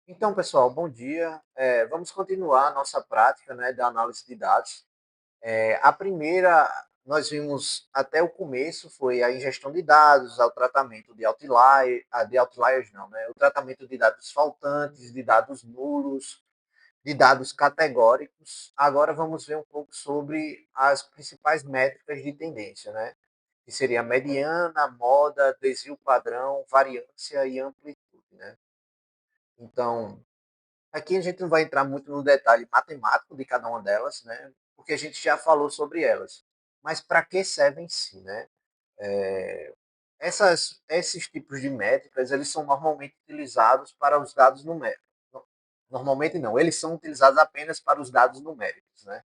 Então, pessoal, bom dia. Vamos continuar a nossa prática, né, da análise de dados. A primeira, nós vimos até o começo, foi a ingestão de dados, o tratamento de de outliers não, né? O tratamento de dados faltantes, de dados nulos, de dados categóricos. Agora vamos ver um pouco sobre as principais métricas de tendência, né? Que seria a mediana, moda, desvio padrão, variância e amplitude, né? Então, aqui a gente não vai entrar muito no detalhe matemático de cada uma delas, né? Porque a gente já falou sobre elas. Mas para que servem em si, né? Esses tipos de métricas, eles são normalmente utilizados para os dados numéricos. Normalmente não, eles são utilizados apenas para os dados numéricos, né?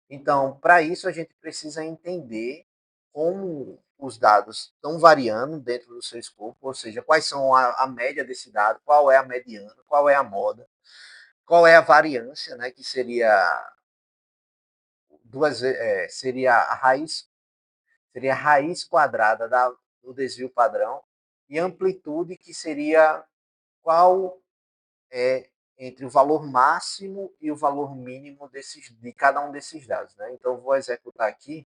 Então, para isso a gente precisa entender como os dados estão variando dentro do seu escopo, ou seja, quais são a média desse dado, qual é a mediana, qual é a moda, qual é a variância, né, que seria a raiz quadrada do desvio padrão, e amplitude, que seria qual é entre o valor máximo e o valor mínimo de cada um desses dados. Né? Então, eu vou executar aqui.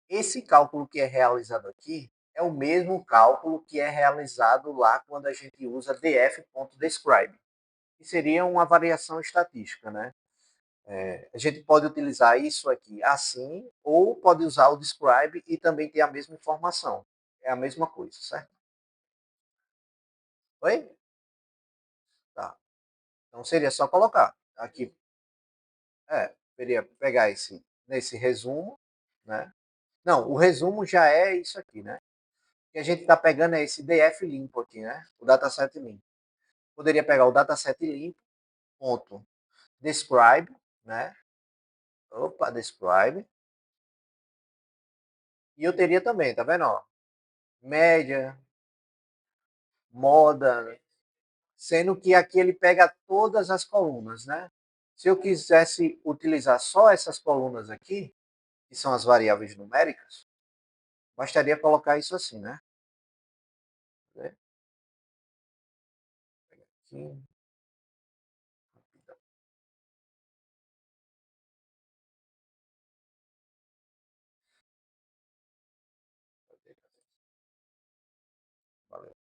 Esse cálculo que é realizado aqui é o mesmo cálculo que é realizado lá quando a gente usa df.describe, que seria uma variação estatística, né? A gente pode utilizar isso aqui assim, ou pode usar o describe e também ter a mesma informação. É a mesma coisa, certo? Oi? Tá. Então seria só colocar aqui. Seria pegar nesse resumo, né? Não, o resumo já é isso aqui, né? O que a gente está pegando é esse DF limpo aqui, né? O dataset limpo. Poderia pegar o dataset limpo, ponto, describe, né? Opa, describe. E eu teria também, tá vendo? Ó, média, moda, sendo que aqui ele pega todas as colunas, né? Se eu quisesse utilizar só essas colunas aqui, que são as variáveis numéricas, bastaria colocar isso assim, né? Aqui, valeu.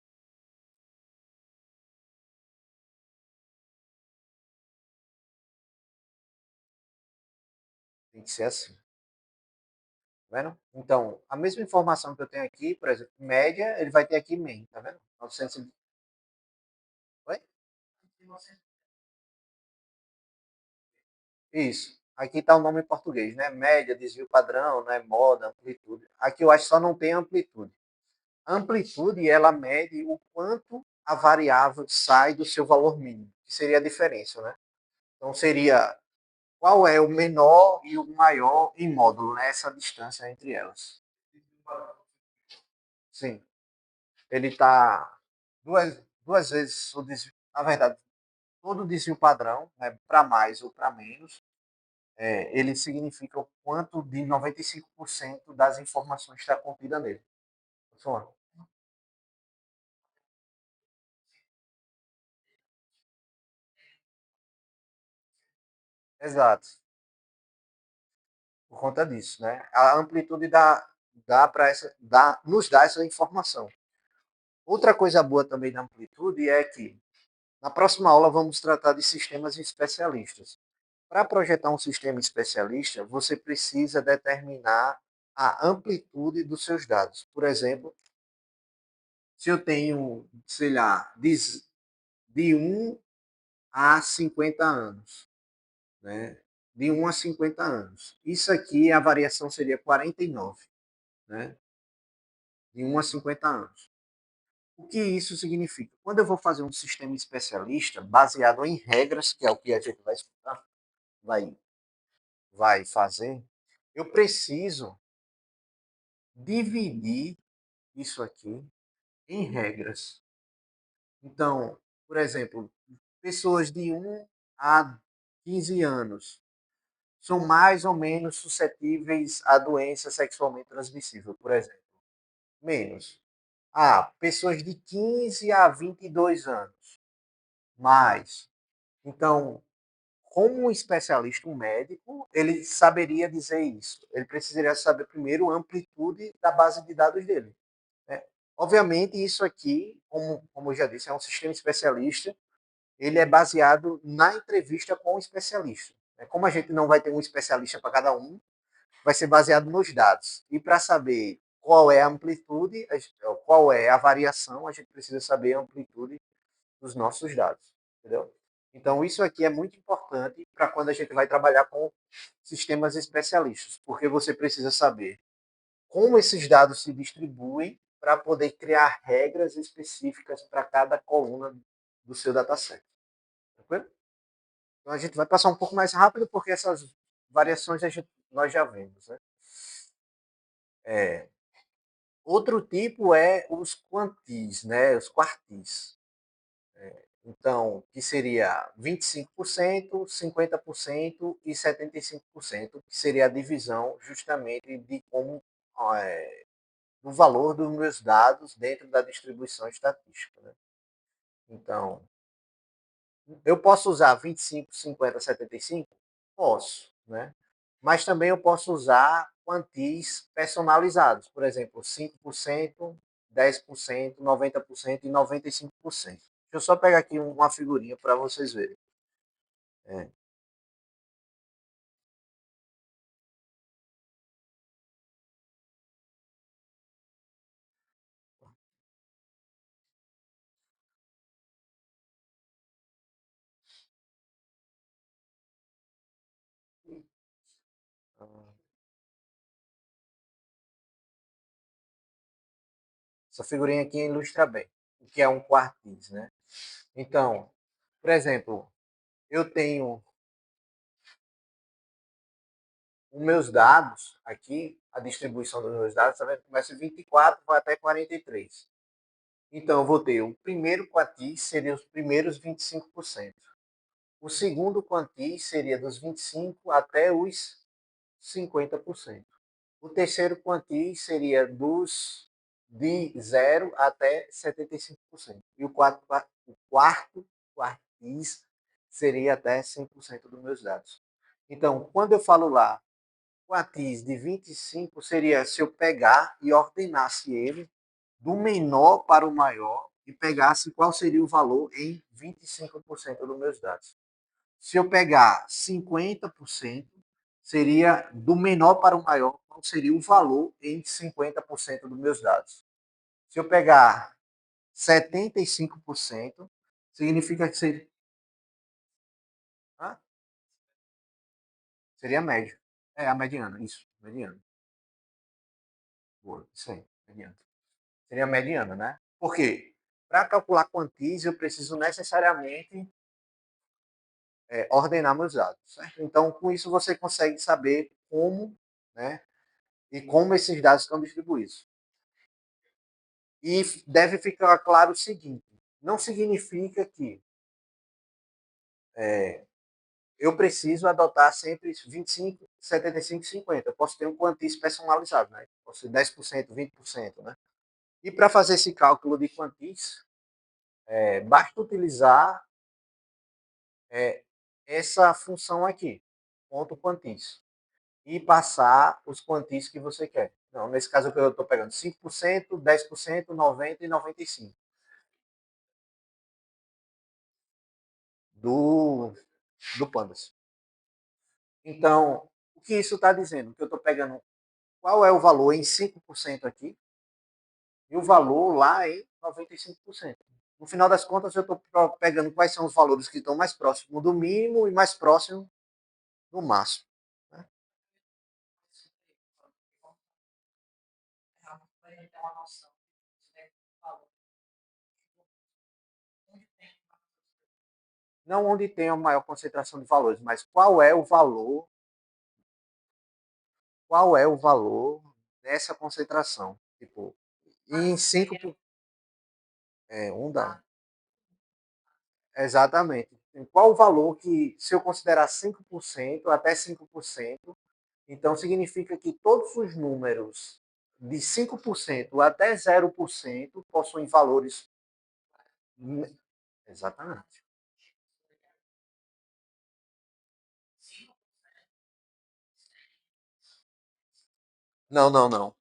Tem que ser assim, tá vendo? Então, a mesma informação que eu tenho aqui, por exemplo, média, ele vai ter aqui mean, tá vendo? 900. Oi? Isso. Aqui está o nome em português, né? Média, desvio padrão, né? Moda, amplitude. Aqui eu acho que só não tem amplitude. A amplitude, ela mede o quanto a variável sai do seu valor mínimo, que seria a diferença, né? Então seria qual é o menor e o maior em módulo, né? Essa distância entre elas. Sim. Ele está duas vezes o desvio. Na verdade, todo desvio padrão, né, para mais ou para menos, ele significa o quanto de 95% das informações está contida nele. Só. Exato. Por conta disso, né? A amplitude nos dá essa informação. Outra coisa boa também da amplitude é que na próxima aula vamos tratar de sistemas especialistas. Para projetar um sistema especialista, você precisa determinar a amplitude dos seus dados. Por exemplo, se eu tenho, sei lá, de 1 a 50 anos, né? De 1 a 50 anos. Isso aqui, a variação seria 49, né? De 1 a 50 anos. O que isso significa? Quando eu vou fazer um sistema especialista, baseado em regras, que é o que a gente vai estudar, vai, vai fazer, eu preciso dividir isso aqui em regras. Então, por exemplo, pessoas de 1 a 15 anos são mais ou menos suscetíveis a doença sexualmente transmissível, por exemplo. Menos. pessoas de 15 a 22 anos. Mais. Então, como um especialista, um médico, ele saberia dizer isso. Ele precisaria saber primeiro a amplitude da base de dados dele. Né? Obviamente, isso aqui, como eu já disse, é um sistema especialista, ele é baseado na entrevista com o especialista. Como a gente não vai ter um especialista para cada um, vai ser baseado nos dados. E para saber qual é a amplitude, qual é a variação, a gente precisa saber a amplitude dos nossos dados. Entendeu? Então, isso aqui é muito importante para quando a gente vai trabalhar com sistemas especialistas, porque você precisa saber como esses dados se distribuem para poder criar regras específicas para cada coluna do seu dataset. Tranquilo? Então, a gente vai passar um pouco mais rápido, porque essas variações nós já vemos. Né? É, outro tipo é os quantis, né? Os quartis. Então, que seria 25%, 50% e 75%, que seria a divisão justamente de como do valor dos meus dados dentro da distribuição estatística. Né? Então, eu posso usar 25, 50, 75? Posso, né? Mas também eu posso usar quantis personalizados, por exemplo, 5%, 10%, 90% e 95%. Deixa eu só pegar aqui uma figurinha para vocês verem. É. Essa figurinha aqui ilustra bem o que é um quartis, né? Então, por exemplo, eu tenho os meus dados aqui, a distribuição dos meus dados, tá vendo? Começa em 24, vai até 43. Então, eu vou ter o primeiro quantis, seria os primeiros 25%. O segundo quantis seria dos 25 até os 50%. O terceiro quantis seria dos de 0 até 75%. E o quarto quartis seria até 100% dos meus dados. Então, quando eu falo lá, quantis de 25 seria se eu pegar e ordenasse ele do menor para o maior e pegasse qual seria o valor em 25% dos meus dados. Se eu pegar 50%, seria do menor para o maior, qual seria o valor em 50% dos meus dados. Se eu pegar 75%, significa que seria a média. É a mediana, isso, mediana. Boa, isso aí, mediana. Seria a mediana, né? Por quê? Para calcular quantis, eu preciso necessariamente ordenar meus dados. Certo? Então, com isso, você consegue saber como, né, e como esses dados estão distribuídos. E deve ficar claro o seguinte: não significa que eu preciso adotar sempre 25, 75, 50. Eu posso ter um quantis personalizado, né? Posso ser 10%, 20%, né? E para fazer esse cálculo de quantis, basta utilizar é, essa função aqui, ponto quantis, e passar os quantis que você quer. Não, nesse caso eu estou pegando 5%, 10%, 90% e 95% do, do Pandas. Então, o que isso está dizendo? Que eu estou pegando qual é o valor em 5% aqui e o valor lá em 95%. No final das contas, eu estou pegando quais são os valores que estão mais próximos do mínimo e mais próximos do máximo. Né? Não onde tem a maior concentração de valores, mas qual é o valor dessa concentração. Tipo, em 5, um dá. Exatamente. Qual o valor que, se eu considerar 5% até 5%, então significa que todos os números de 5% até 0% possuem valores. Exatamente. Não, não, não.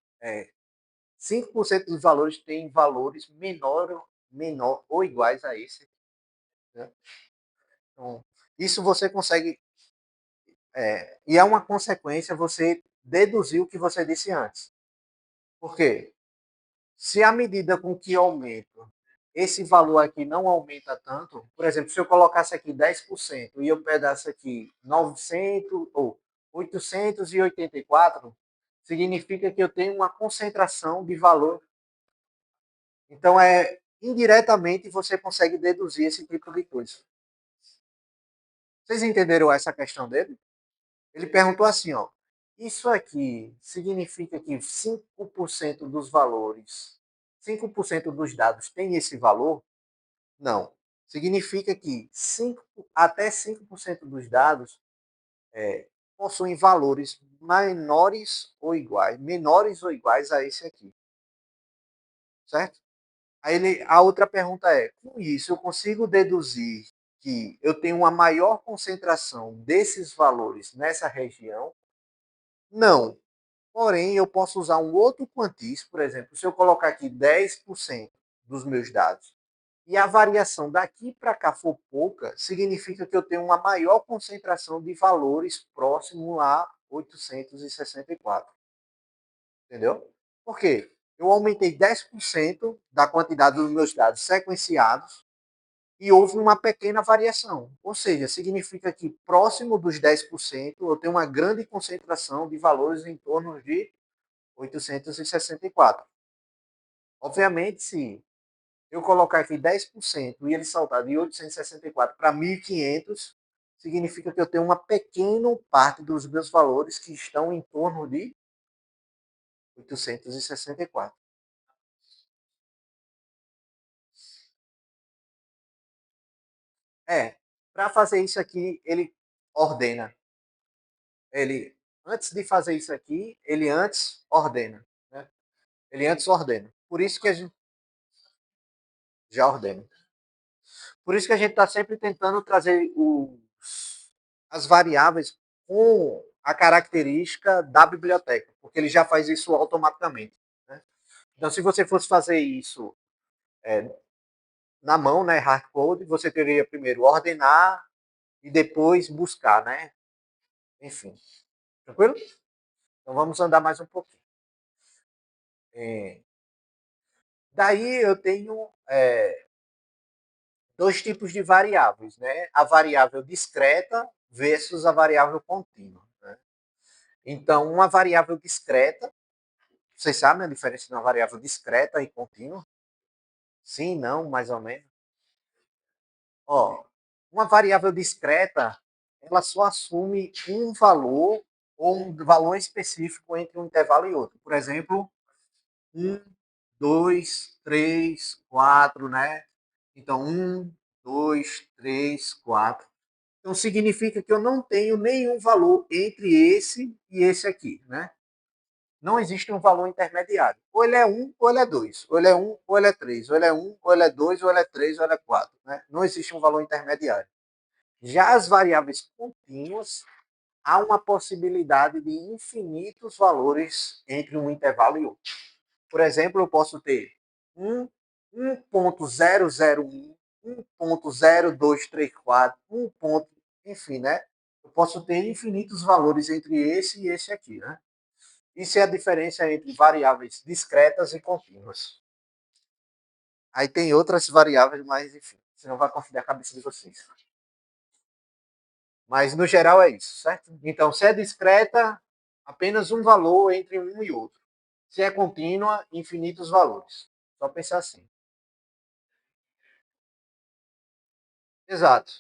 5% dos valores têm valores menor ou iguais a esse. Né? Então, isso você consegue. E é uma consequência você deduzir o que você disse antes. Por quê? Se à medida com que aumenta, esse valor aqui não aumenta tanto, por exemplo, se eu colocasse aqui 10% e eu pedaço aqui 900 ou 884, significa que eu tenho uma concentração de valor. Então, indiretamente você consegue deduzir esse tipo de coisa. Vocês entenderam essa questão dele? Ele perguntou assim, ó, isso aqui significa que 5% dos valores, 5% dos dados tem esse valor? Não. Significa que até 5% dos dados possuem valores menores ou iguais a esse aqui, certo? A outra pergunta é: com isso eu consigo deduzir que eu tenho uma maior concentração desses valores nessa região? Não. Porém, eu posso usar um outro quantis, por exemplo, se eu colocar aqui 10% dos meus dados e a variação daqui para cá for pouca, significa que eu tenho uma maior concentração de valores próximo a 864. Entendeu? Por quê? Eu aumentei 10% da quantidade dos meus dados sequenciados e houve uma pequena variação. Ou seja, significa que próximo dos 10% eu tenho uma grande concentração de valores em torno de 864. Obviamente, se eu colocar aqui 10% e ele saltar de 864 para 1.500, significa que eu tenho uma pequena parte dos meus valores que estão em torno de 864. Para fazer isso aqui, ele ordena. Ele, antes de fazer isso aqui, ele antes ordena. Né? Ele antes ordena. Por isso que a gente já ordena. Por isso que a gente está sempre tentando trazer as variáveis com a característica da biblioteca, porque ele já faz isso automaticamente. Né? Então, se você fosse fazer isso na mão, né, hardcode, você teria primeiro ordenar e depois buscar, né? Enfim, tranquilo? Então vamos andar mais um pouquinho. É, daí eu tenho dois tipos de variáveis, né? A variável discreta versus a variável contínua. Né? Então, uma variável discreta, vocês sabem a diferença de uma variável discreta e contínua? Sim, não, mais ou menos. Ó, uma variável discreta, ela só assume um valor ou um valor específico entre um intervalo e outro. Por exemplo, um, 2, 3, 4, né? Então, um, 2, 3, 4. Então, significa que eu não tenho nenhum valor entre esse e esse aqui, né? Não existe um valor intermediário. Ou ele é um, ou ele é 2. Ou ele é um, ou ele é 3. Ou ele é um, ou ele é 2, ou ele é 3, ou ele é 4. Né? Não existe um valor intermediário. Já as variáveis contínuas, há uma possibilidade de infinitos valores entre um intervalo e outro. Por exemplo, eu posso ter 1, 1.001, 1.0234, 1. Enfim, né? Eu posso ter infinitos valores entre esse e esse aqui, né? Isso é a diferença entre variáveis discretas e contínuas. Aí tem outras variáveis, mas enfim, você não vai confundir a cabeça de vocês. Mas no geral é isso, certo? Então, se é discreta, apenas um valor entre um e outro. Se é contínua, infinitos valores. Só pensar assim. Exato.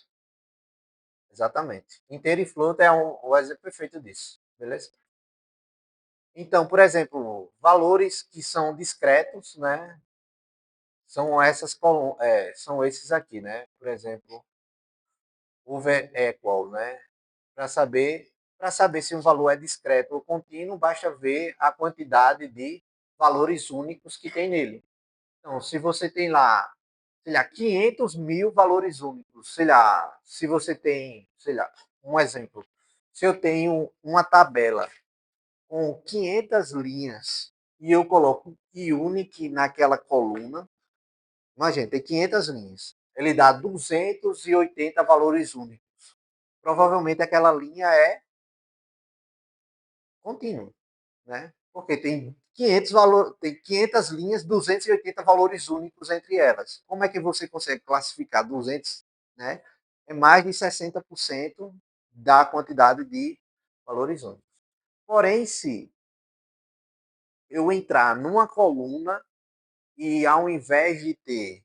Exatamente. Inteiro e fruta é o exemplo perfeito disso. Beleza? Então, por exemplo, valores que são discretos, né? São esses aqui, né? Por exemplo, over equal, né? Para saber se um valor é discreto ou contínuo, basta ver a quantidade de valores únicos que tem nele. Então, se você tem lá, sei lá, 500 mil valores únicos, sei lá, se você tem, sei lá, um exemplo, se eu tenho uma tabela com 500 linhas e eu coloco unique naquela coluna, imagina, tem 500 linhas, ele dá 280 valores únicos. Provavelmente aquela linha é contínua, né? Porque tem 500 linhas, 280 valores únicos entre elas. Como é que você consegue classificar 200, né? É mais de 60% da quantidade de valores únicos. Porém, se eu entrar numa coluna e ao invés de ter,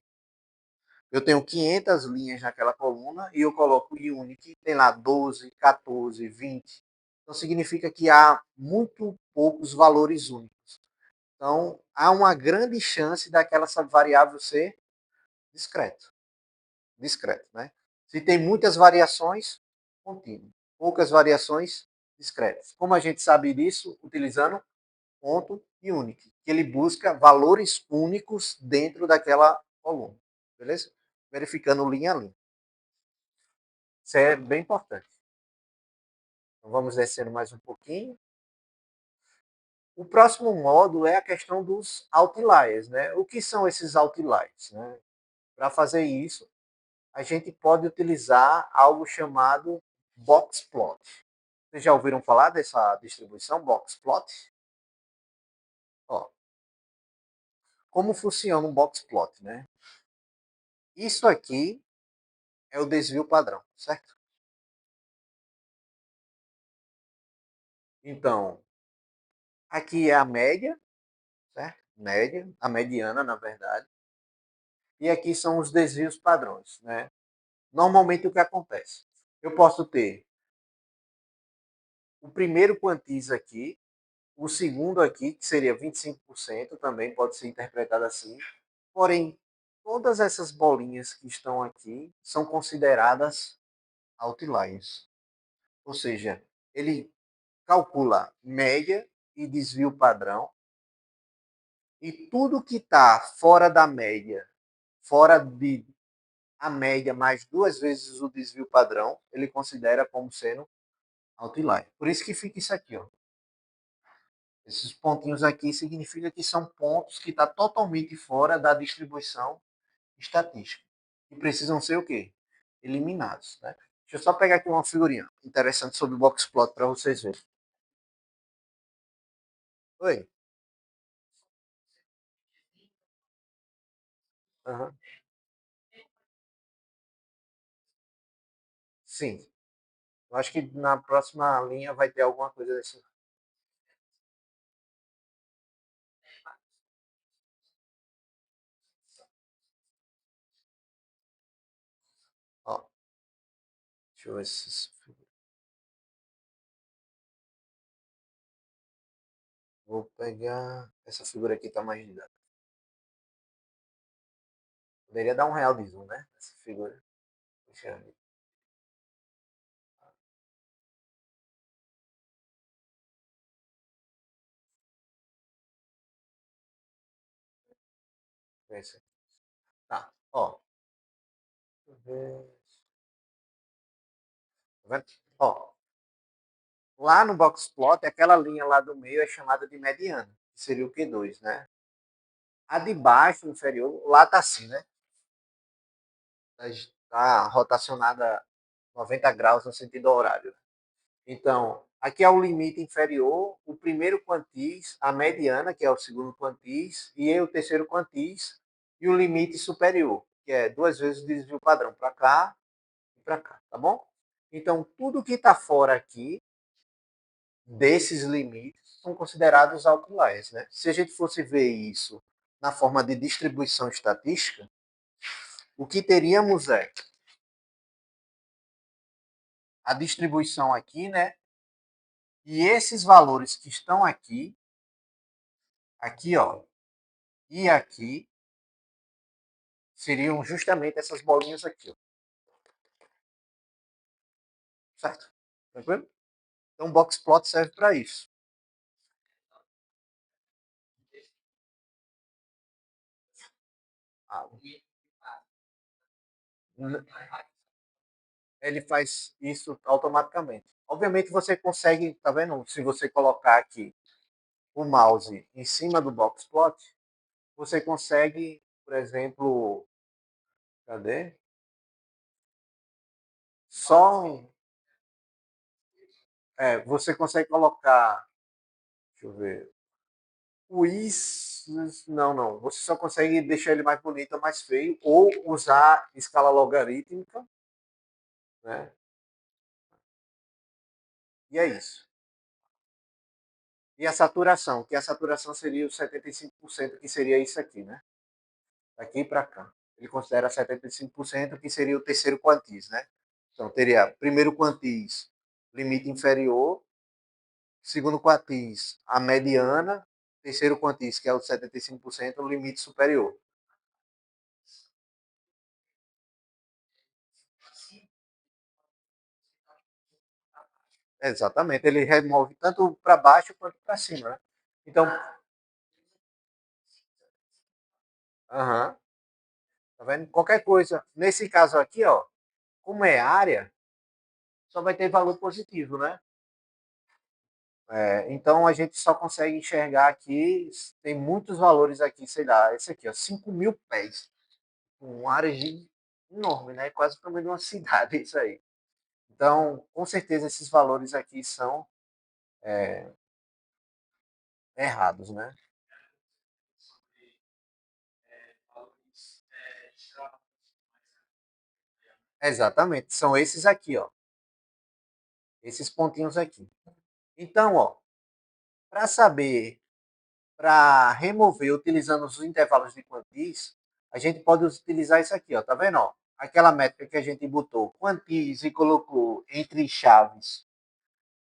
eu tenho 500 linhas naquela coluna e eu coloco o unique, tem lá 12, 14, 20. Então significa que há muito poucos valores únicos. Então, há uma grande chance daquela variável ser discreto. Discreto, né? Se tem muitas variações, contínuo. Poucas variações, discretas. Como a gente sabe disso? Utilizando ponto e unique, que ele busca valores únicos dentro daquela coluna. Beleza? Verificando linha a linha. Isso é bem importante. Então, vamos descendo mais um pouquinho. O próximo módulo é a questão dos outliers, né? O que são esses outliers, né? Para fazer isso, a gente pode utilizar algo chamado boxplot. Vocês já ouviram falar dessa distribuição boxplot? Ó, como funciona um boxplot, né? Isso aqui é o desvio padrão, certo? Então, aqui é a média, certo? Média, a mediana, na verdade. E aqui são os desvios padrões, né? Normalmente o que acontece? Eu posso ter o primeiro quantis aqui, o segundo aqui, que seria 25%, também pode ser interpretado assim. Porém, todas essas bolinhas que estão aqui são consideradas outliers. Ou seja, ele calcula média e desvio padrão, e tudo que está fora da média, fora de a média mais duas vezes o desvio padrão, ele considera como sendo outlier. Por isso que fica isso aqui, ó. Esses pontinhos aqui significa que são pontos que estão totalmente fora da distribuição estatística. E precisam ser o quê? Eliminados. Né? Deixa eu só pegar aqui uma figurinha interessante sobre o boxplot para vocês verem. Oi? Uhum. Sim. Eu acho que na próxima linha vai ter alguma coisa desse. Ó, deixa eu ver se. Vou pegar. Essa figura aqui tá mais didática. Poderia dar um real de zoom, né? Essa figura. Deixa eu ver se. Tá, ó. Deixa eu ver. Tá vendo? Ó, lá no boxplot, aquela linha lá do meio é chamada de mediana, que seria o Q2, né? A de baixo, inferior, lá tá assim, né? Está rotacionada 90 graus no sentido horário. Então, aqui é o limite inferior, o primeiro quantis, a mediana, que é o segundo quantis, e o terceiro quantis, e o limite superior, que é duas vezes o desvio padrão, para cá e para cá, tá bom? Então, tudo que está fora aqui desses limites são considerados outliers, né? Se a gente fosse ver isso na forma de distribuição estatística, o que teríamos é a distribuição aqui, né? E esses valores que estão aqui, aqui, ó, e aqui, seriam justamente essas bolinhas aqui, ó. Certo? Tranquilo? Então, o box plot serve para isso. Ele faz isso automaticamente. Obviamente você consegue, tá vendo? Se você colocar aqui o mouse em cima do boxplot, você consegue, por exemplo, cadê? Só, você consegue colocar, deixa eu ver, o is, não, não, você só consegue deixar ele mais bonito ou mais feio, ou usar escala logarítmica, né? E é isso. E a saturação, que a saturação seria os 75%, que seria isso aqui, né? Daqui para cá. Ele considera 75%, que seria o terceiro quantis, né? Então, teria primeiro quantis, limite inferior, segundo quantis, a mediana, terceiro quantis, que é o 75%, o limite superior. Exatamente, ele remove tanto para baixo quanto para cima, né? Então, aham, tá vendo? Qualquer coisa, nesse caso aqui, ó, como é área, só vai ter valor positivo, né? Então a gente só consegue enxergar aqui, tem muitos valores aqui, sei lá, esse aqui, ó, 5.000 pés, uma área enorme, né? Quase o tamanho de uma cidade, isso aí. Então, com certeza esses valores aqui são errados, né? Exatamente, são esses aqui, ó, esses pontinhos aqui. Então, ó, para saber, para remover utilizando os intervalos de quantis, a gente pode utilizar isso aqui, ó, tá vendo, ó? Aquela métrica que a gente botou quantis e colocou entre chaves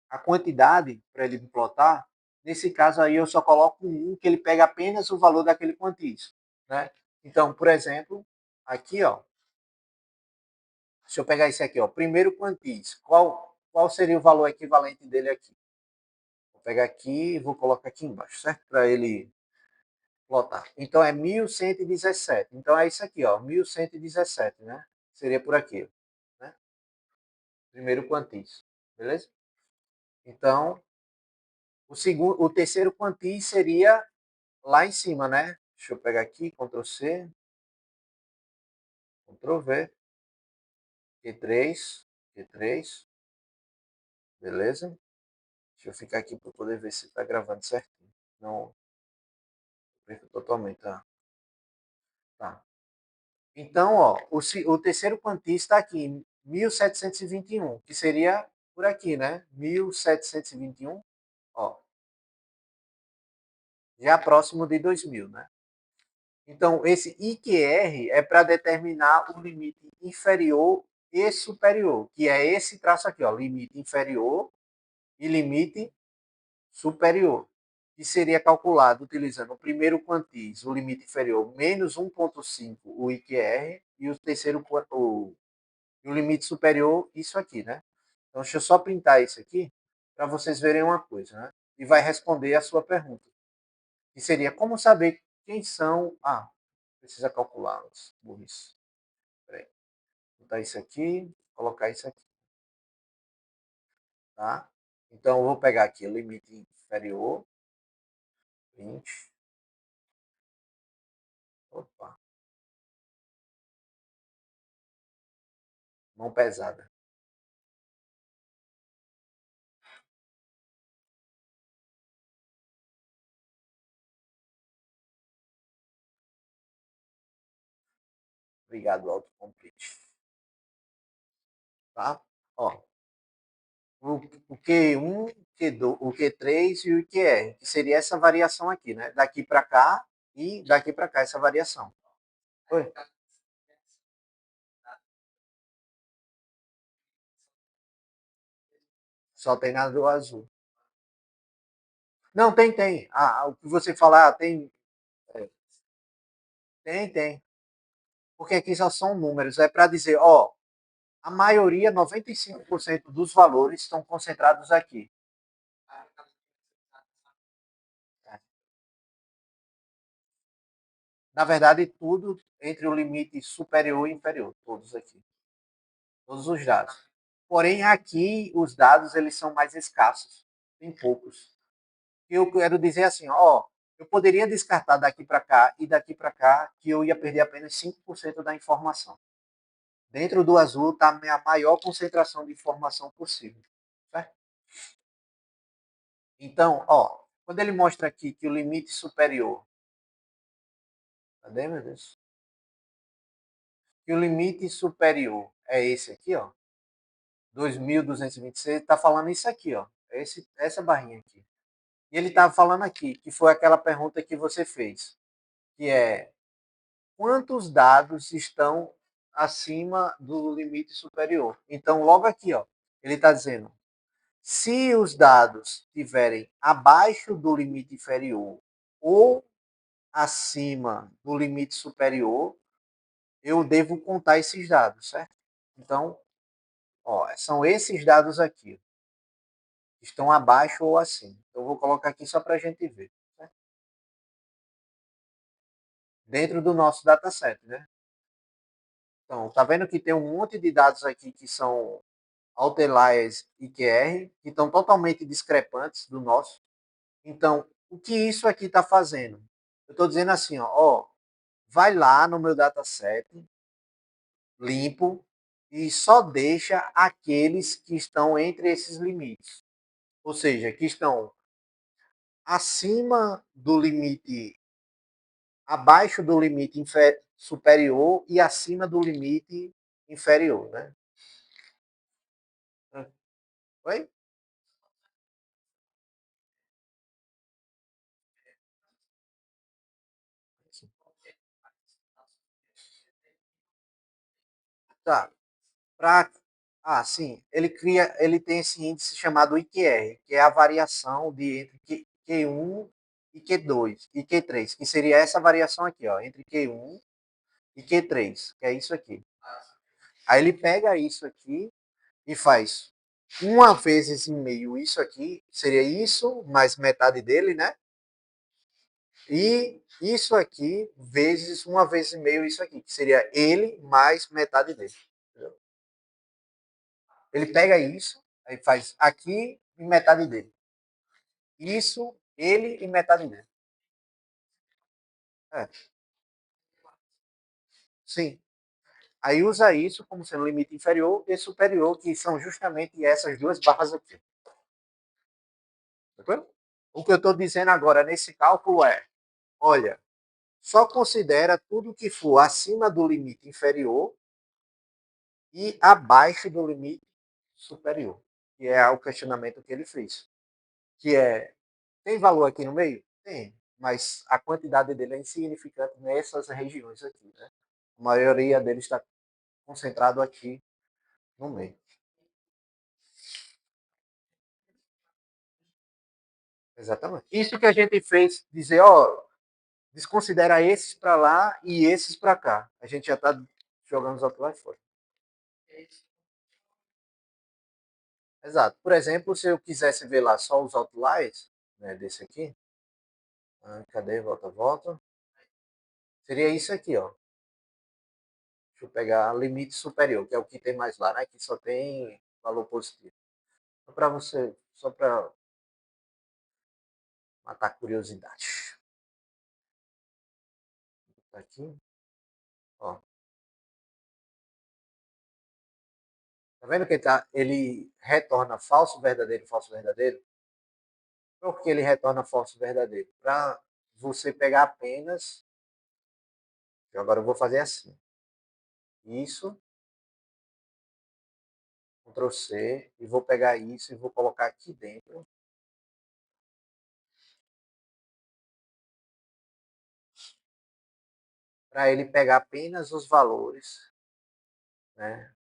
a quantidade para ele plotar, nesse caso aí eu só coloco um que ele pega apenas o valor daquele quantis, né? Então, por exemplo, aqui, ó, se eu pegar esse aqui, ó, primeiro quantis, qual seria o valor equivalente dele aqui? Vou pegar aqui e vou colocar aqui embaixo, certo? Para ele plotar. Então é 1117. Então é isso aqui, ó, 1117, né? Seria por aqui, né? Primeiro quantis, beleza? Então, o terceiro quantis seria lá em cima, né? Deixa eu pegar aqui, Ctrl C, Ctrl V, Q3, Q3, beleza? Deixa eu ficar aqui para poder ver se está gravando certinho. Não perco totalmente, tá? Tá. Então, ó, o terceiro quantis está aqui, 1721, que seria por aqui, né? 1721, ó, já próximo de 2000, né? Então, esse IQR é para determinar o limite inferior e superior, que é esse traço aqui, ó, limite inferior e limite superior, que seria calculado utilizando o primeiro quantis, o limite inferior, menos 1,5 o IQR, e o terceiro, o limite superior, isso aqui, né? Então, deixa eu só printar isso aqui, para vocês verem uma coisa, né? E vai responder a sua pergunta, que seria como saber quem são... Ah, precisa calcular os burris. Peraí. Botar isso aqui, colocar isso aqui, tá? Então, eu vou pegar aqui o limite inferior, 20. Opa, mão pesada. Obrigado, autocomplete. Tá? Ó, o Q1, o Q3 e o QR, que seria essa variação aqui, né? Daqui para cá e daqui para cá, essa variação. Oi? Só tem na do azul. Não, tem. O que você falar, tem, tem. Porque aqui só são números. É para dizer, ó, a maioria, 95% dos valores estão concentrados aqui. Na verdade, tudo entre o limite superior e inferior, todos aqui, todos os dados. Porém, aqui os dados eles são mais escassos, tem poucos. Eu quero dizer assim, ó, eu poderia descartar daqui para cá e daqui para cá que eu ia perder apenas 5% da informação. Dentro do azul está a maior concentração de informação possível. Certo? Então, ó, quando ele mostra aqui que o limite superior, cadê, meu Deus? Que o limite superior é esse aqui, ó, 2.226, está falando isso aqui, ó, essa barrinha aqui. E ele estava falando aqui, que foi aquela pergunta que você fez, que é quantos dados estão acima do limite superior. Então, logo aqui, ó, ele está dizendo, se os dados estiverem abaixo do limite inferior ou acima do limite superior, eu devo contar esses dados, certo? Então, ó, são esses dados aqui, estão abaixo ou acima. Eu vou colocar aqui só para a gente ver. Certo? Dentro do nosso dataset, né? Então, tá vendo que tem um monte de dados aqui que são outliers e QR, que estão totalmente discrepantes do nosso. Então, o que isso aqui está fazendo? Eu estou dizendo assim, ó, vai lá no meu dataset, limpo, e só deixa aqueles que estão entre esses limites. Ou seja, que estão acima do limite, abaixo do limite superior e acima do limite inferior, né? Oi? Tá. Pra, sim, ele tem esse índice chamado IQR, que é a variação de entre Q1 e Q2 e Q3, que seria essa variação aqui, ó, entre Q1 e Q3, que é isso aqui. Aí ele pega isso aqui e faz uma vezes e meio isso aqui, seria isso mais metade dele, né? E isso aqui vezes uma vez e meio isso aqui, que seria ele mais metade dele. Entendeu? Ele pega isso, aí faz aqui e metade dele. Isso, ele e metade dele. É, sim. Aí usa isso como sendo limite inferior e superior, que são justamente essas duas barras aqui. Tranquilo? O que eu estou dizendo agora nesse cálculo é, olha, só considera tudo que for acima do limite inferior e abaixo do limite superior, que é o questionamento que ele fez. Que é, tem valor aqui no meio? Tem, mas a quantidade dele é insignificante nessas regiões aqui. Né? A maioria dele está concentrado aqui no meio. Exatamente. Isso que a gente fez, dizer, ó, desconsidera esses para lá e esses para cá. A gente já está jogando os outros lá fora. Exato. Por exemplo, se eu quisesse ver lá só os outliers, né, desse aqui, cadê? Volta, volta. Seria isso aqui, ó. Deixa eu pegar limite superior, que é o que tem mais lá, né? Que só tem valor positivo. Só para você, só para matar a curiosidade. Tá aqui, ó. Tá vendo que ele retorna falso, verdadeiro, falso, verdadeiro? Por que ele retorna falso, verdadeiro? Para você pegar apenas. Agora eu vou fazer assim. Isso, Ctrl C, e vou pegar isso e vou colocar aqui dentro. Para ele pegar apenas os valores, né?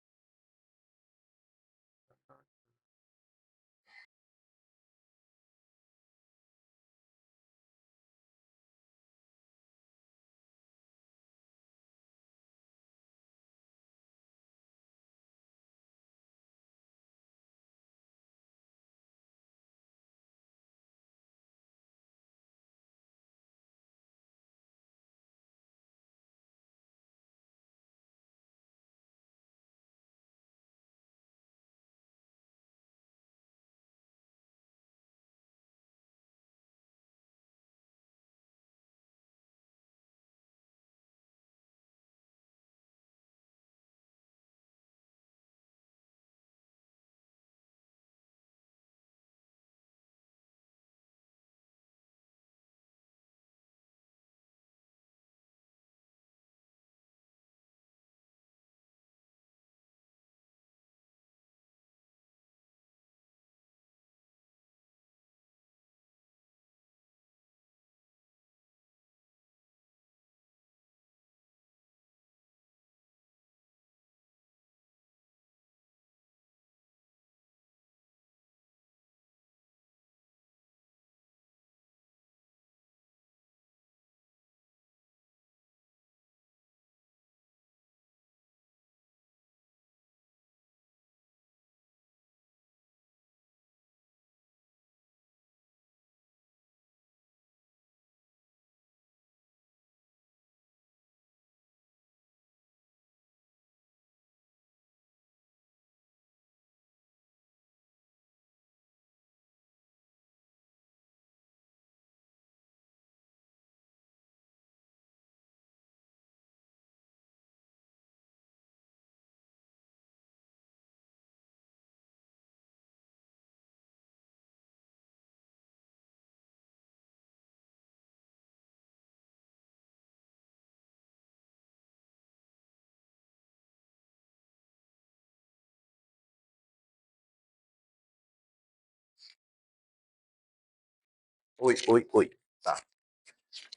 Oi, oi, oi. Tá.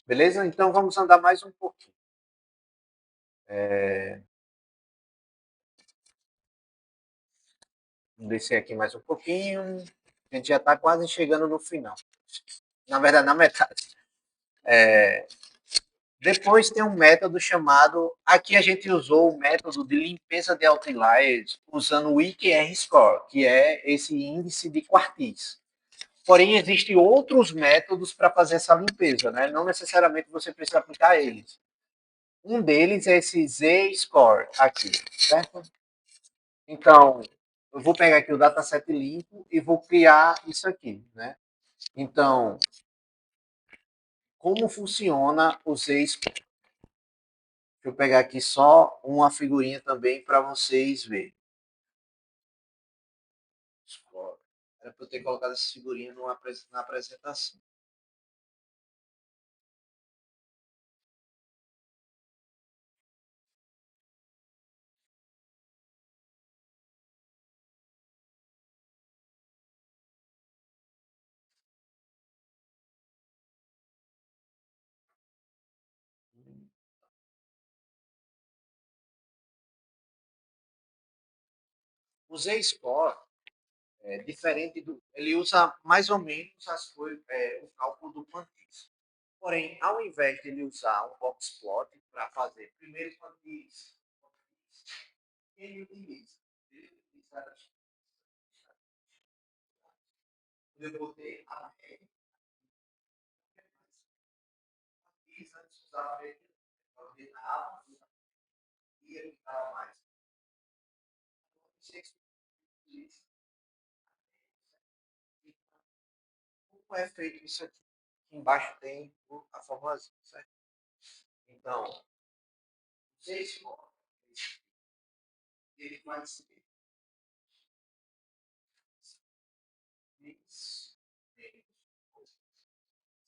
Beleza? Então vamos andar mais um pouquinho. Vamos descer aqui mais um pouquinho. A gente já está quase chegando no final. Na verdade, na metade. Depois tem um método chamado. Aqui a gente usou o método de limpeza de outliers usando o IQR Score, que é esse índice de quartis. Porém, existem outros métodos para fazer essa limpeza, né? Não necessariamente você precisa aplicar eles. Um deles é esse Z-Score aqui, certo? Então, eu vou pegar aqui o dataset limpo e vou criar isso aqui, né? Então, como funciona o Z-Score? Deixa eu pegar aqui só uma figurinha também para vocês verem. Score. Era para eu ter colocado essa figurinha na apresentação. O Z-Score é diferente do. Ele usa mais ou menos o cálculo do quantis. Porém, ao invés de ele usar um box plot para fazer primeiro quantis, ele utiliza. Eu botei a média, antes usava a média, ordenava e ele ficava mais. Como é feito isso aqui? Aqui embaixo tem a formulazinha, certo? Então, vocês ele vai ser x menos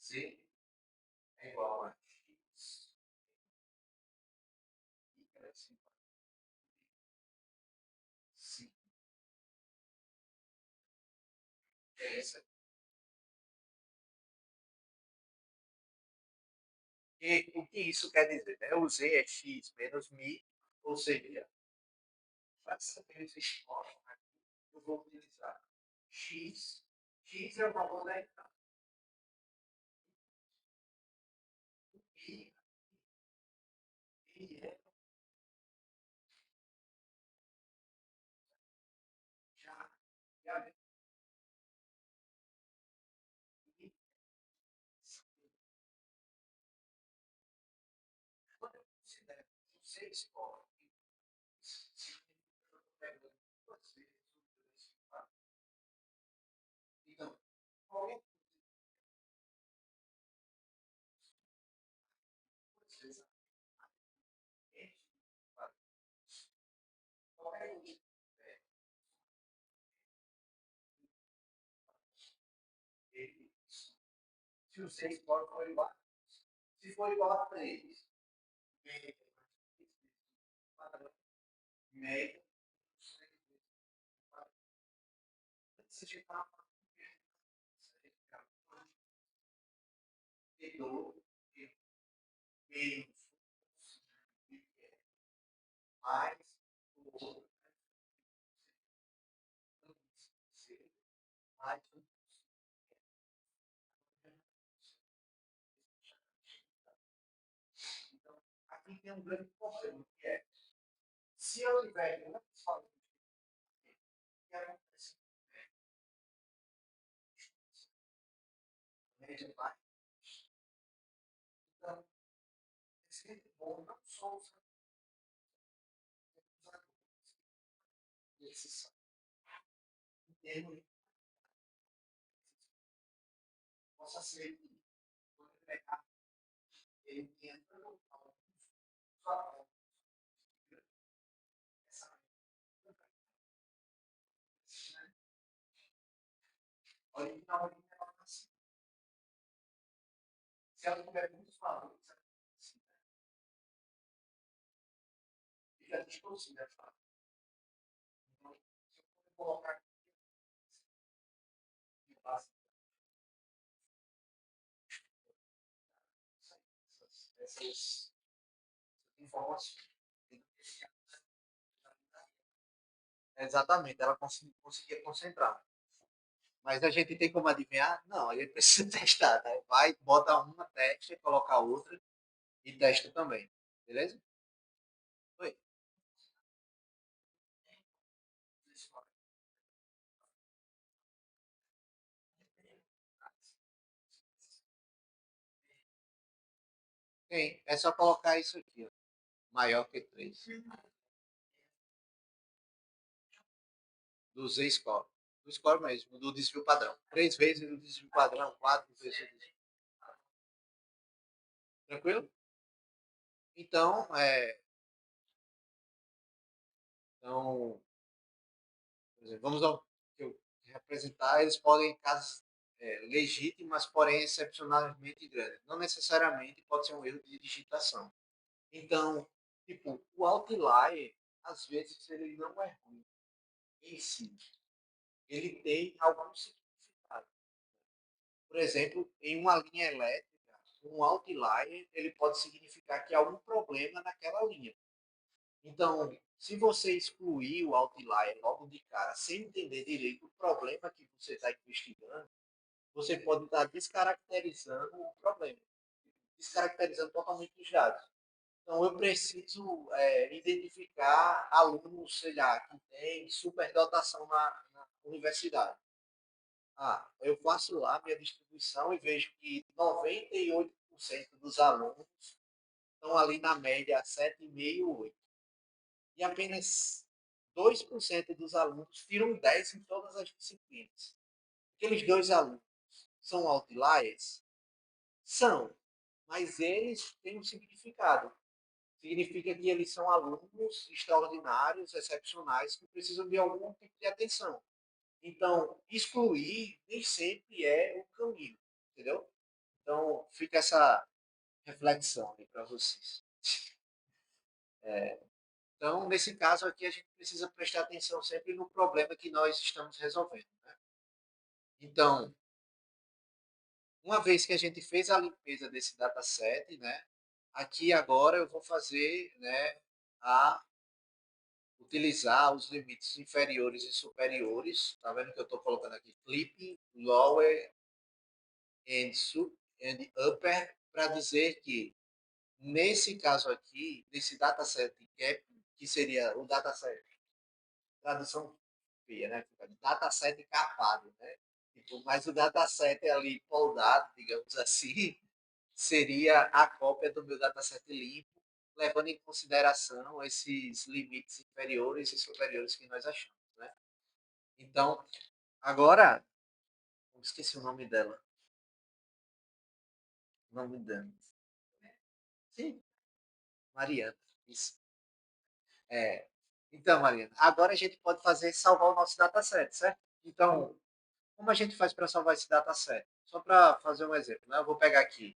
z é igual a x e cresce sim. Essa. E o que isso quer dizer? Né? O z é x menos mi, ou seja, para saber esse escola, eu vou utilizar x. X é o valor da entrada. I, I é já, já I, quando eu considero o z escola, eu pego duas vezes o então, qual é duas vezes qual é o se o 6 for igual, se for igual a 3, média, se tiver menos mais o outro, mais então, aqui tem um grande problema, que é, se eu tiver, eu não falo que acontece, média mais, então, é sempre bom não só usar esses termos, possa ser quando pegar, ele entra no só essa originalmente ela está assim. Se ela tiver muitos valores, já distorcida a fala. Então, se eu for colocar aqui, essas informações. Exatamente, ela conseguia concentrar. Mas a gente tem como adivinhar? Não, a gente precisa testar, né? Vai, bota uma, testa, coloca a outra e testa também. Beleza? Oi. Tem, é só colocar isso aqui, ó. Maior que 3. Do Z-score. Do score mesmo, do desvio padrão. 3 vezes o desvio padrão, 4 vezes o desvio. Tranquilo? Então, então por exemplo, vamos ao que eu representar, eles podem, em casos legítimas, porém excepcionalmente grandes. Não necessariamente pode ser um erro de digitação. Então, tipo, o outlier, às vezes, ele não é ruim em si. Ele tem algum significado. Por exemplo, em uma linha elétrica, um outlier, ele pode significar que há algum problema naquela linha. Então, se você excluir o outlier logo de cara, sem entender direito o problema que você está investigando, você pode estar descaracterizando o problema, descaracterizando totalmente os dados. Então, eu preciso identificar alunos, sei lá, que tem superdotação na universidade. Ah, eu faço lá minha distribuição e vejo que 98% dos alunos estão ali na média 7,5, 8. E apenas 2% dos alunos tiram 10 em todas as disciplinas. Aqueles dois alunos são outliers? São, mas eles têm um significado. Significa que eles são alunos extraordinários, excepcionais, que precisam de algum tipo de atenção. Então, excluir nem sempre é o caminho, entendeu? Então, fica essa reflexão aí para vocês. Então, nesse caso aqui, a gente precisa prestar atenção sempre no problema que nós estamos resolvendo, né? Então, uma vez que a gente fez a limpeza desse dataset, né? Aqui agora eu vou fazer, né, a utilizar os limites inferiores e superiores. Tá vendo que eu estou colocando aqui clipping, lower and, and upper, para dizer que nesse caso aqui, nesse dataset cap, que seria o dataset, tradução feia, né? Dataset capado, né? Tipo, mas o dataset ali poldado, digamos assim, seria a cópia do meu dataset limpo, levando em consideração esses limites inferiores e superiores que nós achamos, né? Então, agora, eu esqueci o nome dela. O nome dela. Sim, Mariana. Isso. É. Então, Mariana, agora a gente pode fazer salvar o nosso dataset, certo? Então, como a gente faz para salvar esse dataset? Só para fazer um exemplo, né? Eu vou pegar aqui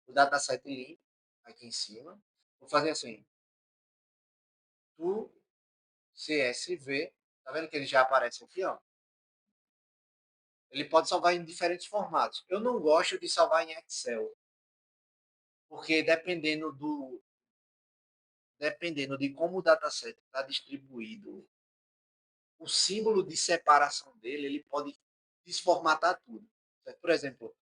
o dataset limpo, aqui em cima. Vou fazer assim, to CSV. Tá vendo que ele já aparece aqui, ó? Ele pode salvar em diferentes formatos. Eu não gosto de salvar em Excel, porque dependendo de como o dataset está distribuído, o símbolo de separação dele, ele pode desformatar tudo. Certo? Por exemplo,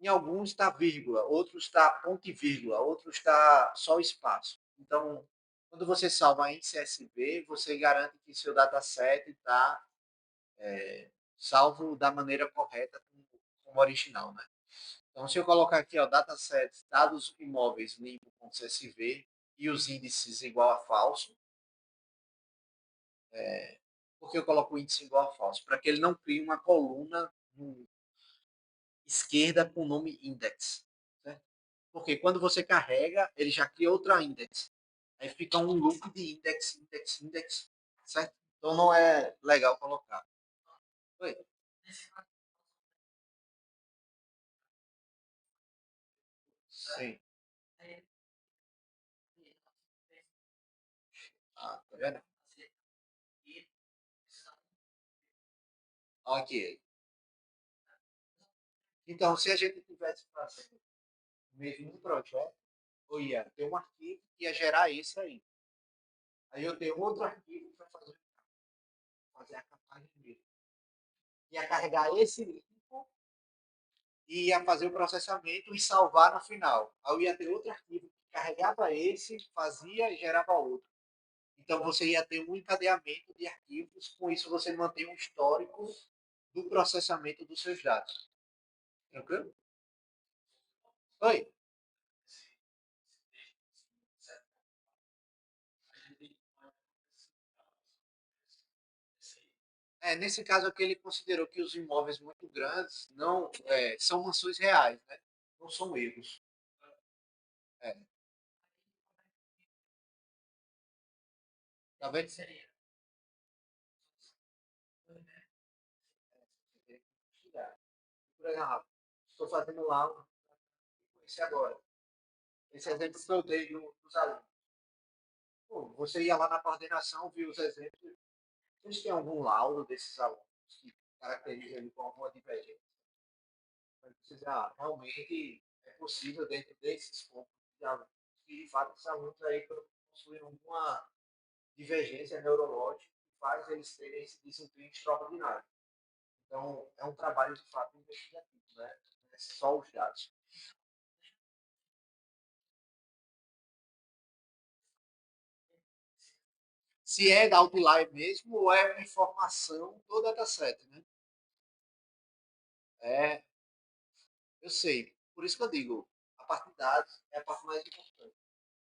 em alguns está vírgula, outros está ponto e vírgula, outros está só espaço. Então, quando você salva em CSV, você garante que seu dataset está salvo da maneira correta como original, né? Então, se eu colocar aqui, ó, dataset dados imóveis limpo.csv e os índices igual a falso, por que eu coloco o índice igual a falso? Para que ele não crie uma coluna esquerda com o nome index. Certo? Porque quando você carrega, ele já cria outra index. Aí fica um loop de index, index, index, certo? Então não é legal colocar. Oi? Sim. Ah, tá vendo? Ok. Então, se a gente tivesse fazendo o mesmo projeto, eu ia ter um arquivo que ia gerar esse aí. Aí eu tenho outro arquivo para fazer a capagem dele. Ia carregar esse limpo e ia fazer o processamento e salvar no final. Aí eu ia ter outro arquivo que carregava esse, fazia e gerava outro. Então você ia ter um encadeamento de arquivos, com isso você mantém um histórico do processamento dos seus dados. Tranquilo? Oi? Nesse caso aqui ele considerou que os imóveis muito grandes não são mansões reais, né? Não são erros. É, tá vendo? Por exemplo, estou fazendo lá esse agora. Esse exemplo que eu dei dos alunos. Pô, você ia lá na coordenação, viu os exemplos. Vocês têm algum laudo desses alunos que caracteriza ele com alguma divergência? Você diz, realmente é possível, dentro desses pontos de alunos, que de fato esses alunos aí possuem alguma divergência neurológica que faz eles terem esse desempenho extraordinário. Então, é um trabalho de fato investigativo, né? Não é só os dados. Se é da outlier mesmo ou é uma informação do dataset, né? É, eu sei. Por isso que eu digo, a parte de dados é a parte mais importante.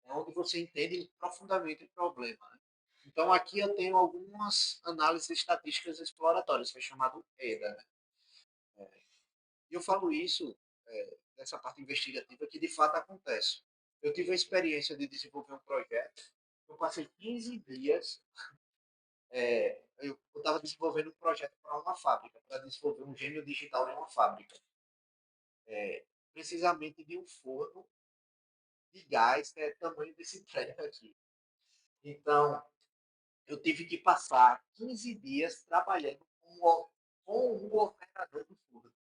É onde você entende profundamente o problema. Né? Então, aqui eu tenho algumas análises estatísticas exploratórias, que é chamado EDA. Né? E eu falo isso, dessa parte investigativa, que de fato acontece. Eu tive a experiência de desenvolver um projeto, eu passei 15 dias, eu estava desenvolvendo um projeto para uma fábrica, para desenvolver um gênio digital em uma fábrica. Precisamente de um forno de gás, que é o tamanho desse prédio aqui. Então, eu tive que passar 15 dias trabalhando com o operador do forno,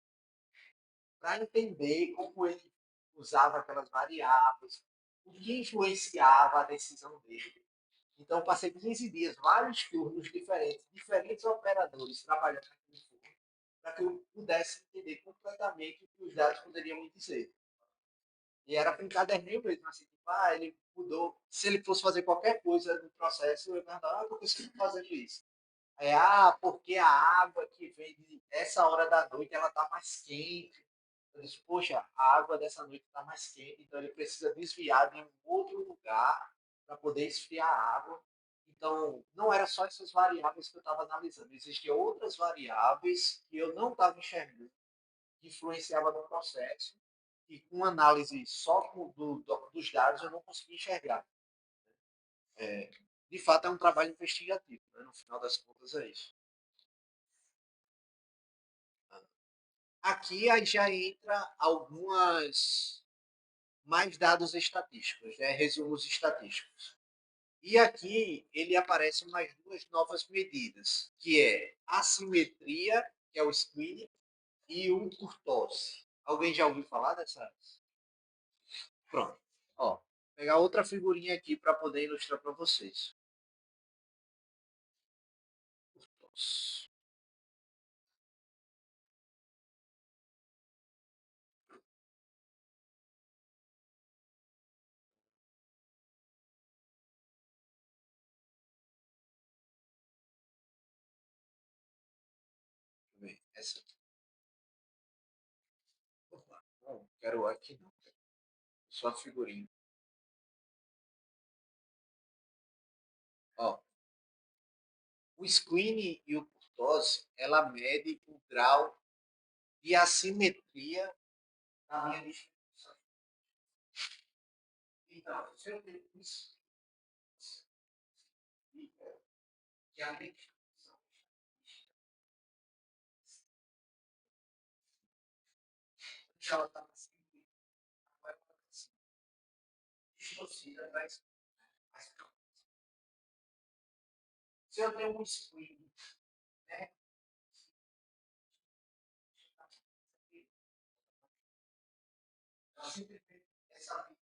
para entender como ele usava aquelas variáveis, o que influenciava a decisão dele. Então, passei 15 dias, vários turnos diferentes, diferentes operadores trabalhando naquele forno, para que eu pudesse entender completamente o que os dados poderiam me dizer. E era com um caderninho mesmo, assim, tipo, ele mudou. Se ele fosse fazer qualquer coisa no processo, eu perguntava, por que você está fazendo isso? Porque a água que vem essa hora da noite, ela está mais quente. Eu disse, poxa, a água dessa noite está mais quente, então ele precisa desviar de um outro lugar para poder esfriar a água. Então, não era só essas variáveis que eu estava analisando, existiam outras variáveis que eu não estava enxergando, que influenciavam no processo, e com análise só dos dados eu não conseguia enxergar. É, de fato, é um trabalho investigativo, né? No final das contas é isso. Aqui aí já entra algumas mais dados estatísticos, né? Resumos estatísticos. E aqui ele aparece mais duas novas medidas, que é assimetria, que é o screening, e o kurtose. Alguém já ouviu falar dessas? Pronto. Ó, pegar outra figurinha aqui para poder ilustrar para vocês. Kurtose. Deixa eu ver. Essa aqui. Opa, não, quero aqui não. Só a figurinha. Ó, o screening e o kurtose, ela mede o grau de assimetria da minha distribuição. Então, se eu tenho isso, que a minha distribuição ela está assim, vai assim, distorcida, mas se eu tenho um screen, né, ela sempre tem essa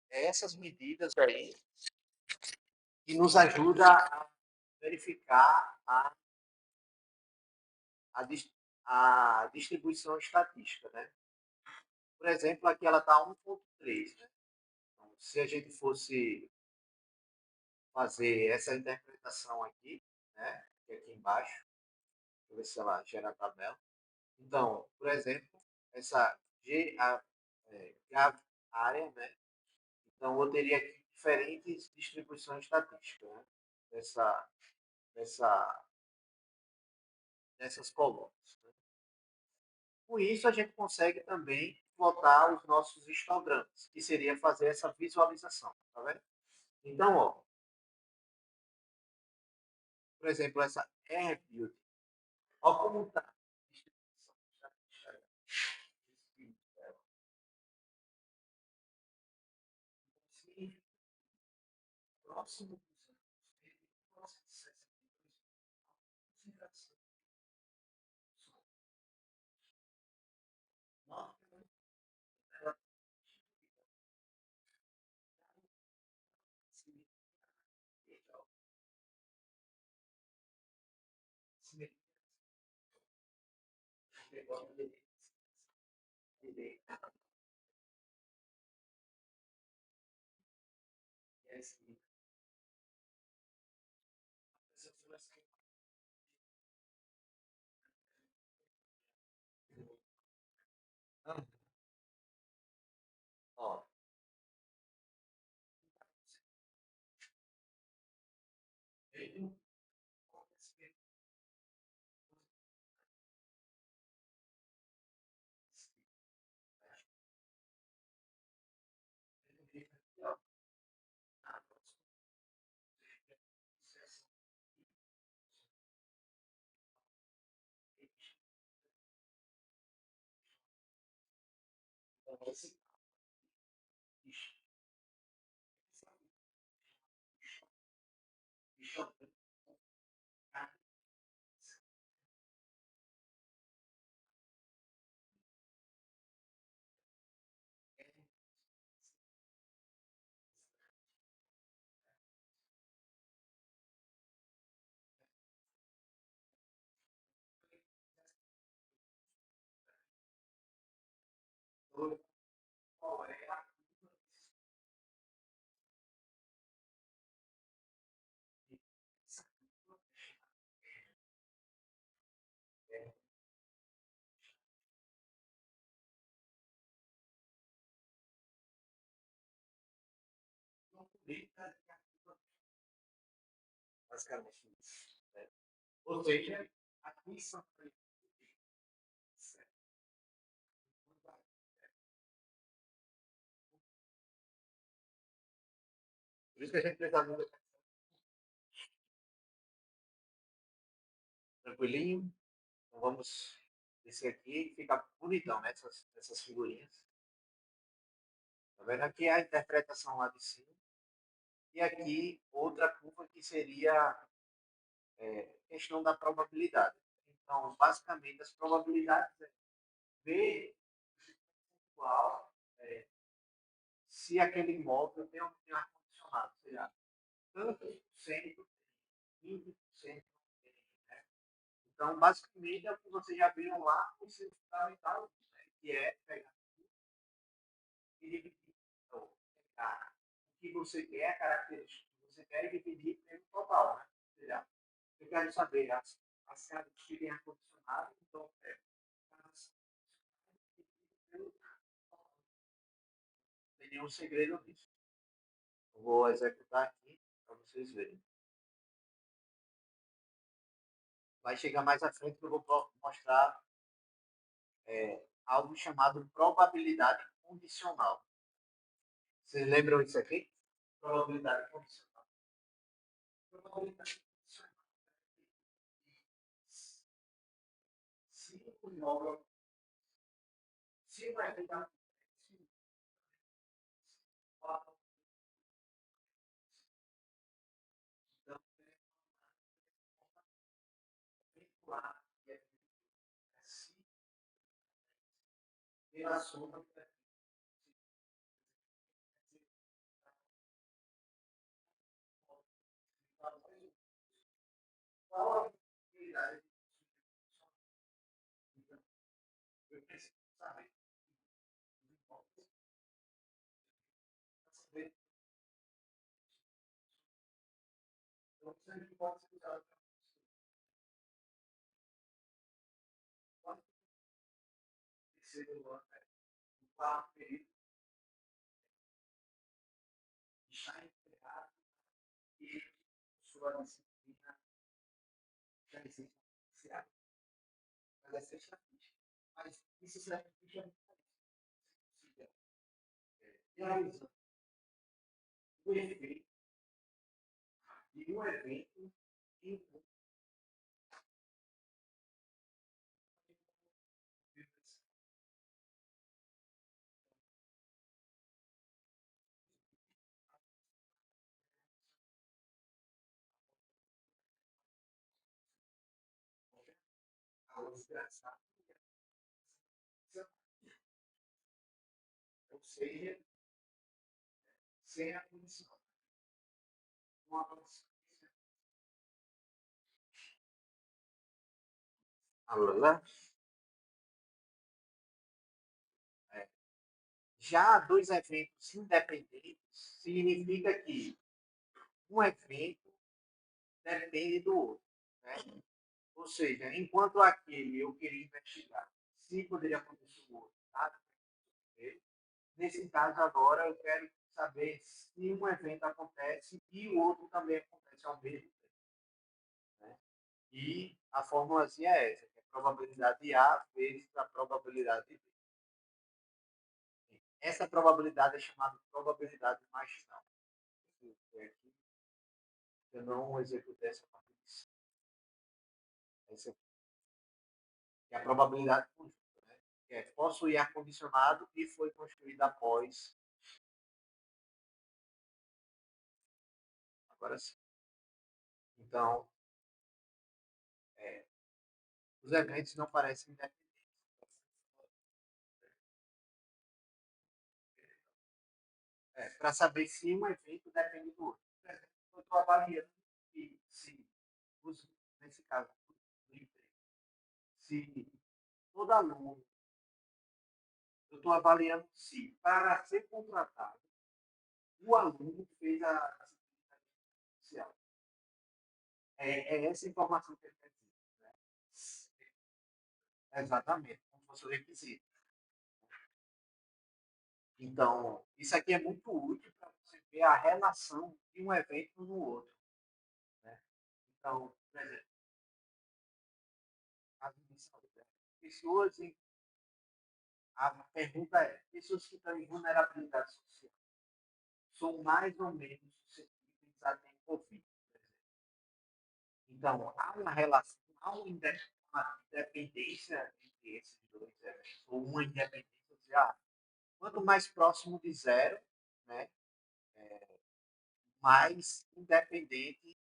Essas medidas aí que nos ajuda a verificar a, a distribuição estatística, né? Por exemplo, aqui ela está 1,3, né? Então, se a gente fosse fazer essa interpretação aqui, né? Aqui embaixo, deixa eu ver se ela gera a tabela. Então, por exemplo, essa área, né? Então, eu teria aqui diferentes distribuições estatísticas, né? Dessa, dessa, dessas colunas. Né? Com isso, a gente consegue também plotar os nossos histogramas, que seria fazer essa visualização. Tá vendo? Então, ó, por exemplo, essa AirBuild, olha como está a distribuição estatística dela. Próximo dos anos, ó, basicamente isso. Né? Ou seja, aqui são por isso que a gente precisa de tranquilinho. Então vamos descer aqui e fica bonitão, né? Essas figurinhas. Tá vendo? Aqui é a interpretação lá de cima. E aqui outra curva que seria questão da probabilidade. Então, basicamente, as probabilidades é ver qual, se aquele imóvel tem um ar-condicionado, seja tanto por cento, 20%. Né? Então, basicamente, é o que vocês já viram lá, o ensino fundamental, né? Que é pegar que você quer, a característica que você quer, e dividir pelo total, né? Ou seja, eu quero saber as casas que têm ar-condicionado, então, casas pelo total. Não tem nenhum segredo nisso. Eu vou executar aqui para vocês verem. Vai chegar mais à frente que eu vou mostrar algo chamado probabilidade condicional. Vocês lembram isso aqui? Probabilidade condicional. Probabilidade condicional. Se o imóvel, se vai dar, então, vincular se pela soma qual a probabilidade de eu preciso saber então, sempre pode ser usado para terceiro ano, o quarto período, está empregado e sua disciplina já existe iniciada. Mas essa é estatística. Mas isso serve para realizando o efeito de um evento em a desgraçada. Ou seja, sem a condição. Uma condição. Alô? É. Já dois eventos independentes significa que um evento depende do outro. Né? Ou seja, enquanto aquele eu queria investigar se poderia acontecer o outro, tá? Nesse caso agora eu quero saber se um evento acontece e o outro também acontece ao mesmo tempo. Né? E a formulazinha é essa, que é a probabilidade de A vezes a probabilidade de B. Essa probabilidade é chamada de probabilidade marginal. Eu não executei essa parte de cima. Essa é a probabilidade conjunta, né? Que é possui ar-condicionado e foi construída após. Agora sim. Então, é, os eventos não parecem independentes. Para saber se um evento depende do outro. Por exemplo, eu estou avaliando que se, nesse caso, do emprego, se todo aluno, eu estou avaliando se, para ser contratado, o aluno fez a disciplina inicial. É essa informação que ele quer dizer. Né? Exatamente, como fosse o requisito. Então, isso aqui é muito útil para você ver a relação de um evento no outro. Né? Então, por exemplo, a admissão. Pessoas em, a pergunta é: pessoas que estão em vulnerabilidade social são mais ou menos suscetíveis a ter Covid, por exemplo. Então, há uma relação, há uma independência entre esses dois eventos, ou uma independência, quanto mais próximo de zero, né, mais independente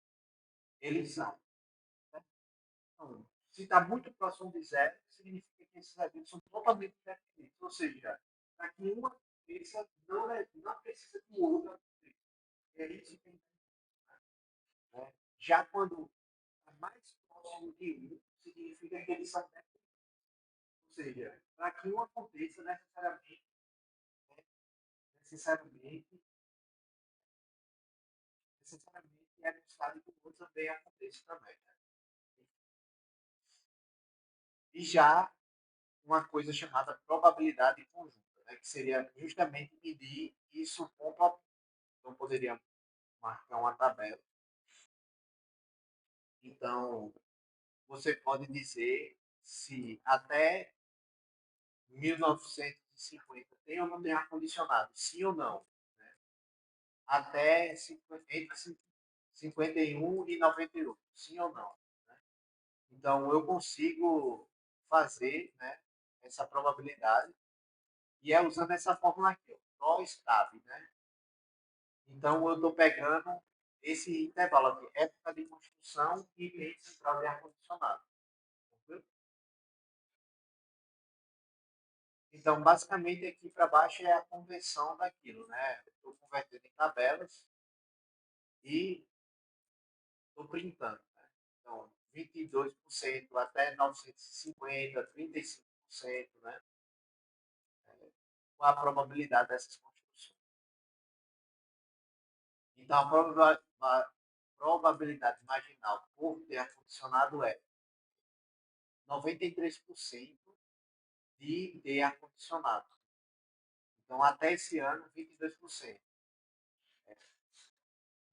eles são. Né? Então, se está muito próximo de zero, significa que esses eventos são totalmente independentes. Ou seja, para que uma aconteça, não precisa que o outro aconteça. E aí se tem, né? Já quando está mais próximo de um, significa que eles são dependentes. Ou seja, para que um aconteça necessariamente necessariamente é necessário que o outro também aconteça também. Né? E já uma coisa chamada probabilidade conjunta, né? Que seria justamente medir isso com probabilidade. Então, poderíamos marcar uma tabela. Então, você pode dizer se até 1950 tem ou não tem ar-condicionado, sim ou não. Né? Até 50, entre 51 e 98, sim ou não. Né? Então, eu consigo fazer, né, essa probabilidade e é usando essa fórmula aqui, ó, nós cabe, né? Então, eu estou pegando esse intervalo aqui, época de construção e rede central de ar-condicionado. Então, basicamente, aqui para baixo é a conversão daquilo, né? Estou convertendo em tabelas e estou printando. Né? Então, 22% até 950, 35%, né? Qual a probabilidade dessas construções? Então, a probabilidade marginal por ter ar-condicionado é 93% de ter ar-condicionado. Então, até esse ano, 22%.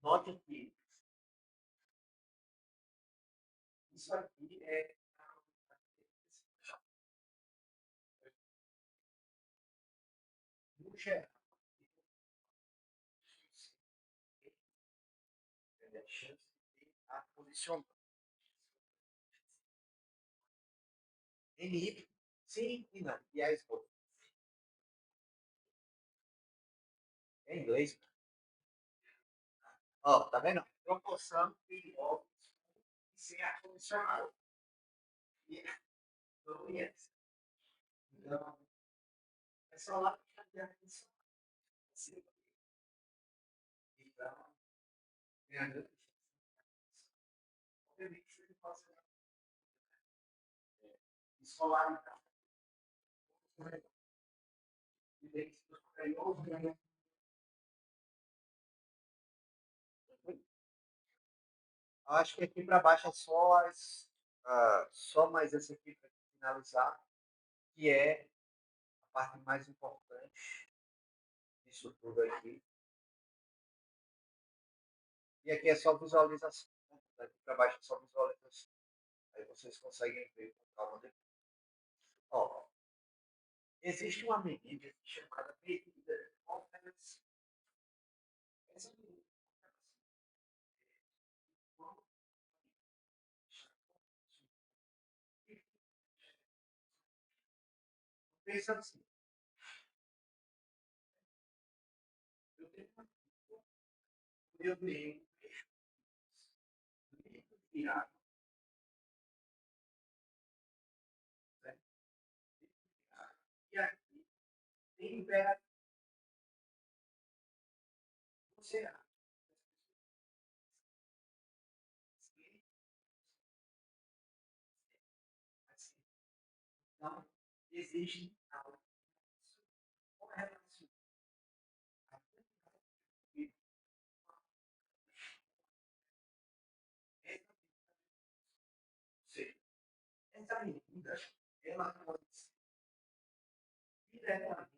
Note que isso aqui é no geral, é a chance de ter ar-condicionado. NY, sim e não. E a esposa. É inglês. Ó, tá vendo? Proporção de óculos sem ar-condicionado. E não conhece. Então, é só lá que tem ar-condicionado. Então, é a grande obviamente, você pode ser escolarizado. E daí, se você ganhou, acho que aqui para baixo é só, só mais essa aqui para finalizar, que é a parte mais importante disso tudo aqui. E aqui é só visualização. Né? Daqui para baixo é só visualização. Aí vocês conseguem ver com calma depois. Ó, existe uma medida chamada medida comparativa. Essa medida pensa assim, eu tenho um livro virado, né? E aqui tem imperativa. Você acha que assim, não existe algo com relação a seja, essa medida ela pode ser diretamente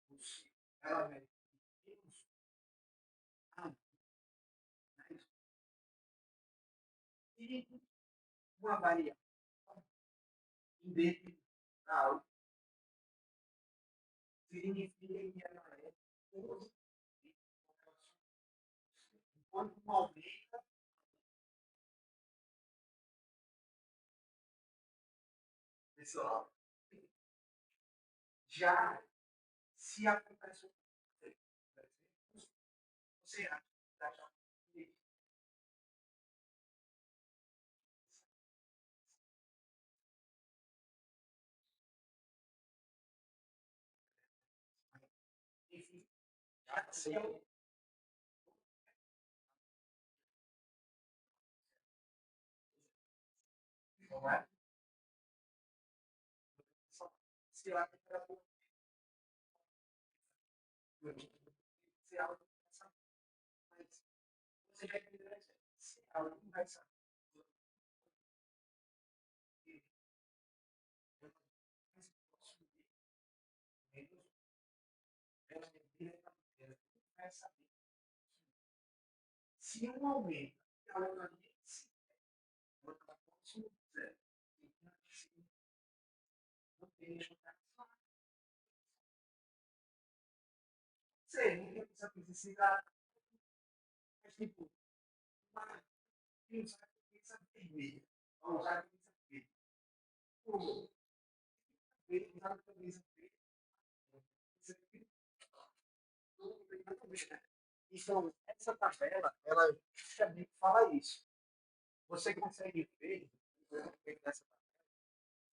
possível. Ela vai menos e uma variável indeterminada significa que ela é positiva. Enquanto uma aumenta, pessoal, já se acontece o você acha que já enfim, já se não é? Se a temperatura se ela Você vai ter se ela não vai saber. Eu posso menos ela vai saber. Se um aumenta, ela vai se ela pode dizer, não tem sei, não tem essa necessidade, mas tipo, uma usar camisa vermelha, ou usar camisa verde, ou usar camisa verde, então, essa tabela, ela justamente fala isso. Você consegue ver, nessa tabela,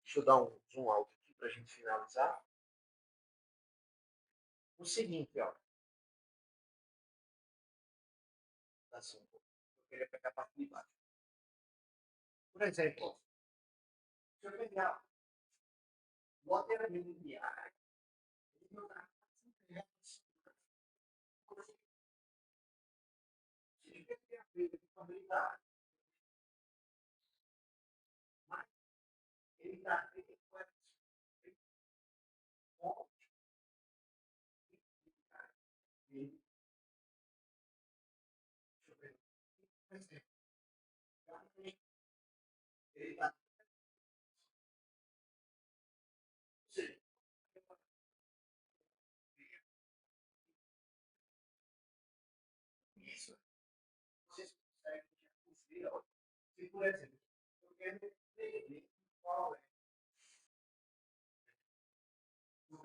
deixa eu dar um zoom alto aqui para a gente finalizar, o seguinte, ó, assim, eu queria pegar a parte de baixo. Por exemplo, se eu pegar o alteramento diário, ele tem a ver com habilidade, mas ele está com ele, deixa eu ver, ele está isso. Vocês conseguem dizer, ó, se, por exemplo, eu quero entender qual é o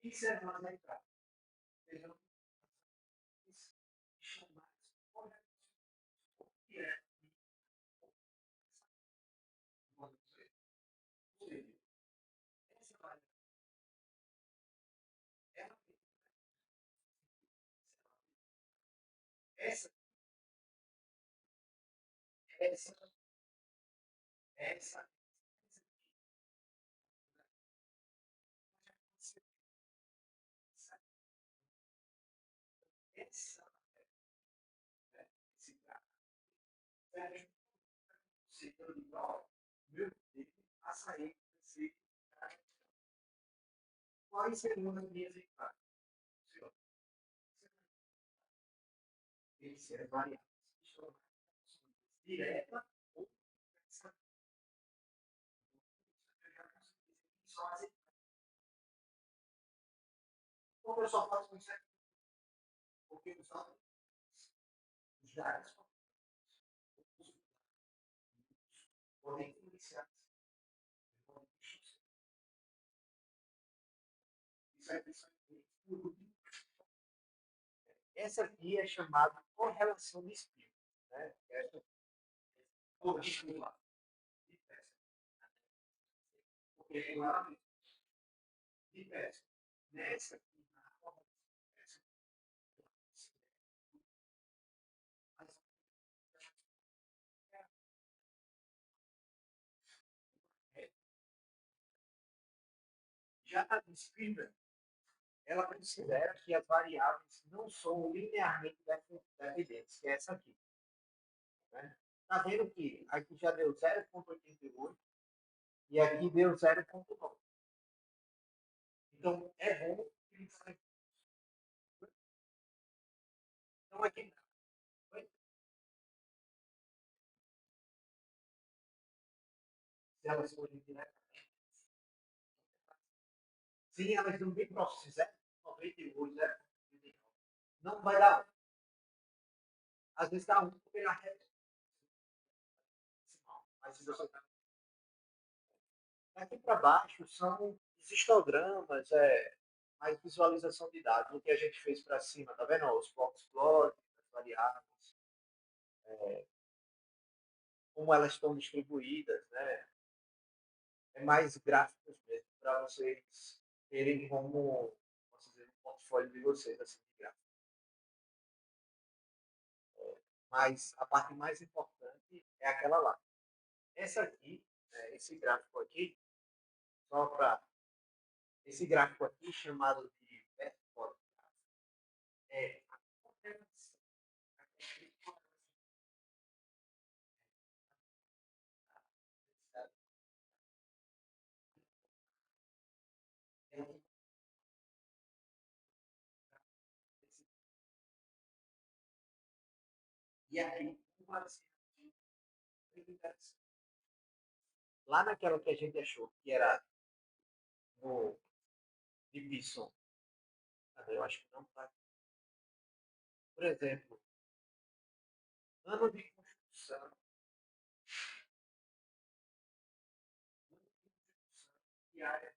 isso é mais legal. Vejam, isso chamar que é essa variável, ela, essa, essa, essa, essa, esse cara, setor igual, meu Deus, açaí, se quais seriam as minhas entradas? Esse é variável direta ou só as como eu só faço isso aqui, porque os dados podem iniciar. Essa aqui é chamada correlação de espírito. Né? Essa, oh, desculpa, porque lá de peça. Nessa aqui, já a descrita, ela considera que as variáveis não são linearmente dependentes, que é essa aqui. Né? Tá vendo que aqui já deu 0,88 e aqui deu 0,9. Então, é bom que então aqui se elas forem diretamente. Se elas não bem próximas, 0,98, 0,99, não vai dar 1. Às vezes dá 1 porque na reta mas se você aqui para baixo são os histogramas, mais visualização de dados, o que a gente fez para cima, tá vendo? Os box plots, as variáveis, como elas estão distribuídas, né? É mais gráficos mesmo, para vocês terem como, posso dizer, um portfólio de vocês, assim, de gráficos. Mas a parte mais importante é aquela lá. Essa aqui, esse gráfico aqui, só para esse gráfico aqui chamado de vertical, é a correlação e aqui uma lá naquela que a gente achou que era no de Bisson, eu acho que não está. Por exemplo, ano de construção, e área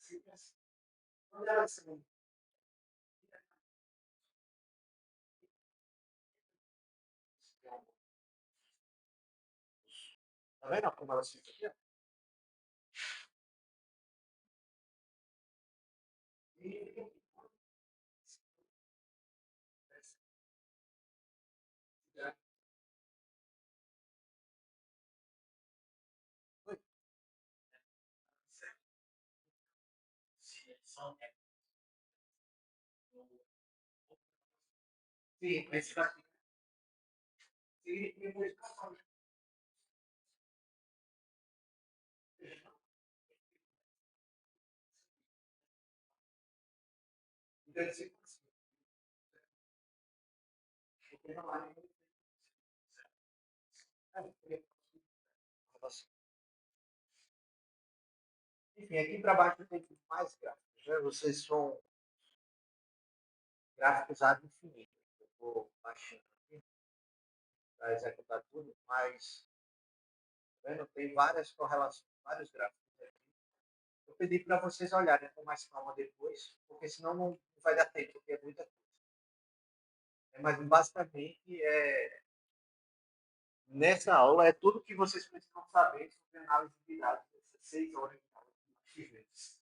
de quando elas são. Tá vendo como elas ficam aqui? E, sim, mas significa modificação. Então, porque não há nenhum. Enfim, aqui para baixo tem mais gráficos. Né? Vocês são gráficos ad infinito. Eu vou baixando aqui para executar tudo, mas tá vendo? Tem várias correlações, vários gráficos aqui. Eu pedi para vocês olharem com mais calma depois, porque senão não vai dar tempo, porque é muita coisa. Mas basicamente nessa aula é tudo que vocês precisam saber sobre análise de dados. Essas 6 horas de aula que nós tivemos.